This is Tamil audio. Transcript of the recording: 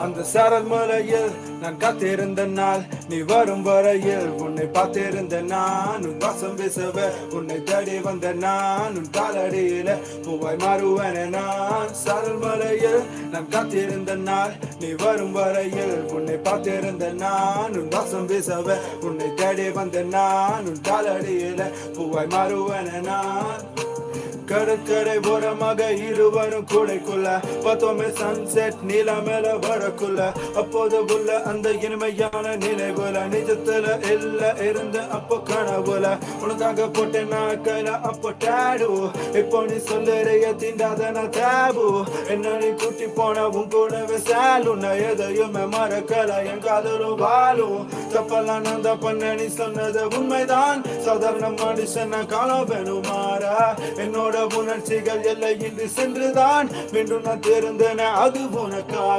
அந்த சாரல் மலையில் நான் காத்திருந்த நாள், நீ வரும் வரையில் உன்னை பார்த்திருந்த நான். உன் வாசம் வீசவே உன்னை தேடி வந்த நான், உன் காலடியில பூவாய் மாறுவேனே நான். சாரல் மலையில் நான் காத்திருந்த நாள், நீ வரும் வரையில் உன்னை பார்த்திருந்த நான். உன் வாசம் வீசவே உன்னை தேடி வந்த நான், உன் காலடியில பூவாய் மாறுவேனே நான். கடற்கரை ஓரமாக இருவரும் கூடைக்குள்ள பார்த்தோமே சன்செட் நீல மேல வரக்குள்ள. அப்போது உள்ள அந்த இனிமையான நினைவுல நிஜத்துல இல்ல இருந்த அப்போ கனவுல. உனக்காக போட்டேன் நான் கையில அப்போ டேடு, இப்போ நீ சொல்லுறைய தீண்டாத நான் டேபு. என்ன நீ கூட்டி போன உன் கூடவே சாலும், நான் எதையுமே மறக்கல என் காதலும் வாழும். தப்பெல்லாம் நான் தான் பண்ண, நீ சொன்னது உண்மைதான். சாதாரண மனுஷன் நான் காலம் வேணுமாறா, என்னோட உணர்ச்சிகள் எல்லையின்றி சென்றுதான் மீண்டும் நான் தெரிந்தன அது உனக்காக.